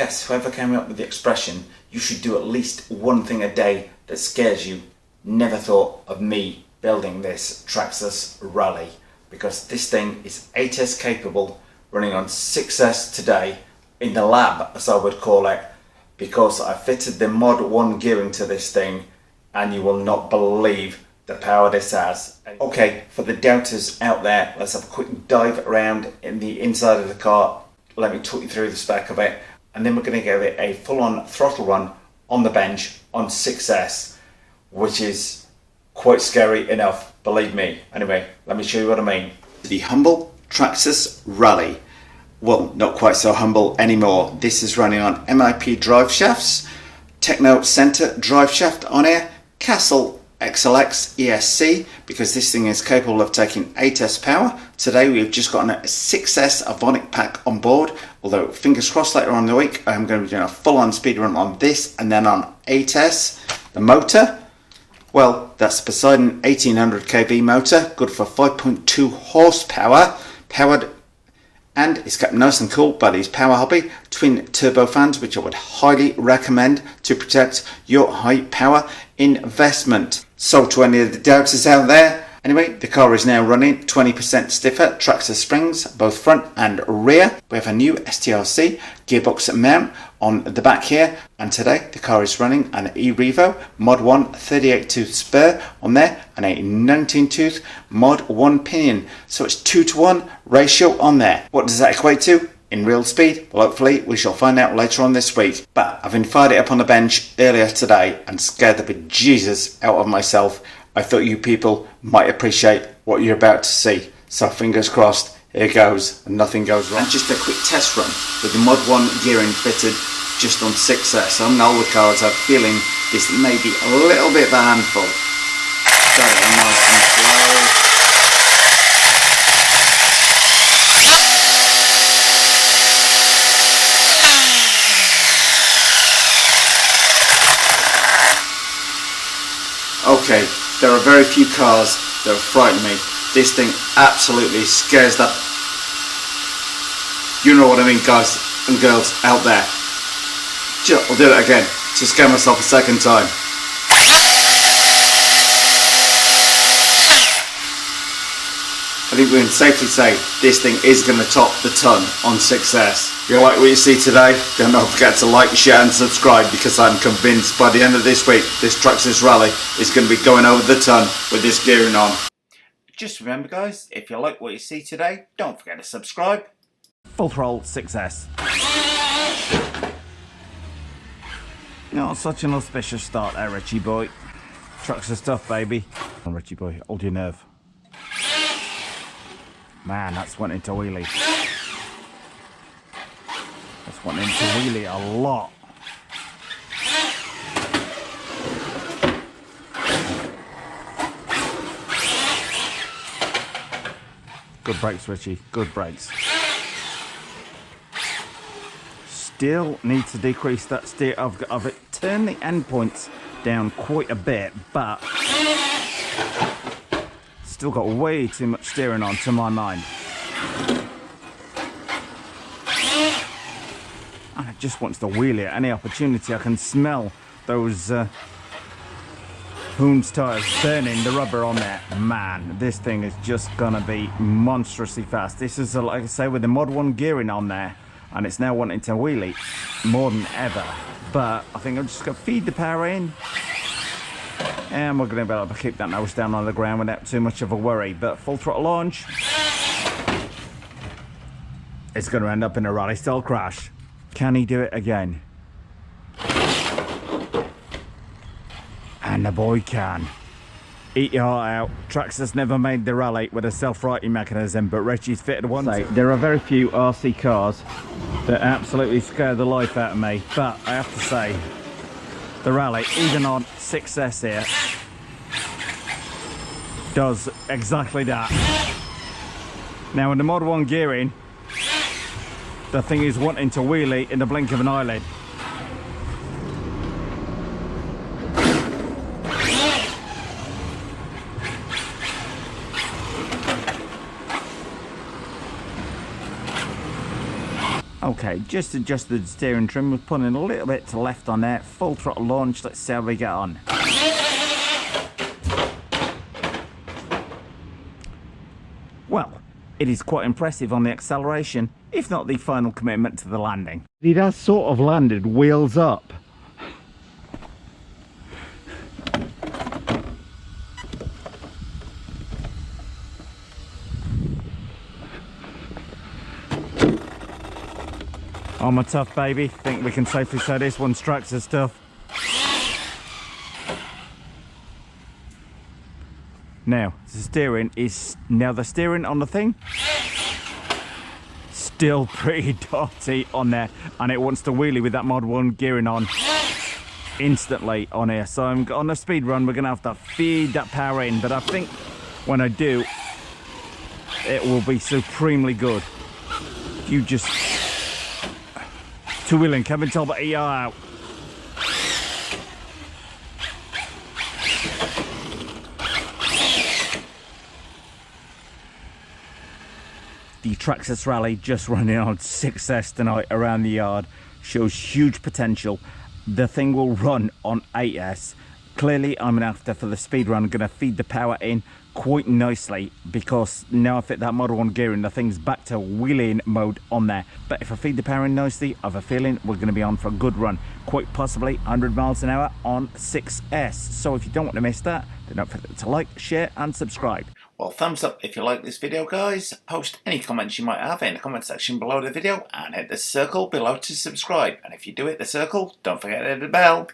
yes, whoever came up with the expression, you should do at least one thing a day that scares you, never thought of me building this Traxxas Rally, because this thing is 8S capable, running on 6S today, in the lab as I would call it, because I fitted the Mod 1 gearing to this thing, and you will not believe the power this has. Okay, for the doubters out there, let's have a quick dive around in the inside of the car. Let me talk you through the spec of it, and then we're going to give it a full-on throttle run on the bench on 6S, which is quite scary enough, believe me. Anyway, let me show you what I mean. The humble Traxxas Rally. Well, not quite so humble anymore. This is running on MIP drive shafts, Techno Center drive shaft on air, Castle XLX ESC, because this thing is capable of taking 8S power. Today we've just got a 6S Avonic pack on board, although fingers crossed later on in the week I'm going to be doing a full-on speed run on this and then on 8S. The motor, well, that's the Poseidon 1800 kV motor, good for 5.2 horsepower, powered, and it's kept nice and cool by these Power Hobby twin turbo fans, which I would highly recommend to protect your high power investment. So to any of the doubters out there, anyway, the car is now running 20% stiffer Traxxas springs, both front and rear. We have a new STRC gearbox mount on the back here, and today the car is running an E-Revo Mod 1 38 tooth spur on there and a 19 tooth Mod 1 pinion, so it's 2-to-1 ratio on there. What does that equate to in real speed? Well, hopefully we shall find out later on this week, but I've fired it up on the bench earlier today and scared the bejesus out of myself. I thought you people might appreciate what you're about to see, so fingers crossed, here goes, and nothing goes wrong. And just a quick test run with the Mod 1 gearing fitted just on 6S. On the older cars I'm feeling this may be a little bit of a handful. Got it nice and slow. Okay, there are very few cars that frighten me. This thing absolutely scares that. You know what I mean, guys and girls out there. I'll do it again to scare myself a second time. I think we can safely say this thing is going to top the ton on 6S. If you like what you see today, then don't forget to like, share and subscribe, because I'm convinced by the end of this week this Traxxas Rally is going to be going over the ton with this gearing on. Just remember, guys, if you like what you see today, don't forget to subscribe. Full throttle 6S. Not such an auspicious start there, Richie boy. Traxxas stuff, baby. Come on, Richie boy, hold your nerve. Man, that's went into wheelie. That's went into wheelie a lot. Good brakes, Richie. Good brakes. Still need to decrease that steer of it. Turn the end points down quite a bit, but still got way too much steering on to my mind. And it just wants to wheelie at any opportunity. I can smell those Hoons tires burning the rubber on there. Man, this thing is just gonna be monstrously fast. This is, like I say, with the Mod 1 gearing on there, and it's now wanting to wheelie more than ever. But I think I'm just gonna feed the power in, and we're going to be able to keep that nose down on the ground without too much of a worry. But full throttle launch, it's going to end up in a rally style crash. Can he do it again? And the boy can. Eat your heart out. Traxxas never made the rally with a self-righting mechanism, but Richie's fitted one. There are very few RC cars that absolutely scare the life out of me, but I have to say, the rally, even on 6S here, does exactly that. Now in the Mod 1 gearing, the thing is wanting to wheelie in the blink of an eyelid. Okay, just adjusted the steering trim. We're putting a little bit to left on there. Full throttle launch. Let's see how we get on. Well, it is quite impressive on the acceleration, if not the final commitment to the landing. It has sort of landed wheels up. I'm a tough baby. Think we can safely say this one's Traxxas stuff. Now, the steering on the thing, still pretty dirty on there, and it wants to wheelie with that Mod 1 gearing on instantly on here. So I'm on the speed run, we're gonna have to feed that power in, but I think when I do, it will be supremely good. You just two-wheeling, Kevin Talbot, ER out. The Traxxas Rally just running on 6S tonight around the yard shows huge potential. The thing will run on 8S. Clearly, I'm gonna have to, for the speed run, I'm gonna feed the power in quite nicely because now I fit that Model 1 gearing, the thing's back to wheeling mode on there. But if I feed the power in nicely, I have a feeling we're gonna be on for a good run. Quite possibly 100 miles an hour on 6S. So if you don't want to miss that, then don't forget to like, share and subscribe. Well, thumbs up if you like this video, guys. Post any comments you might have in the comment section below the video and hit the circle below to subscribe. And if you do hit the circle, don't forget to hit the bell.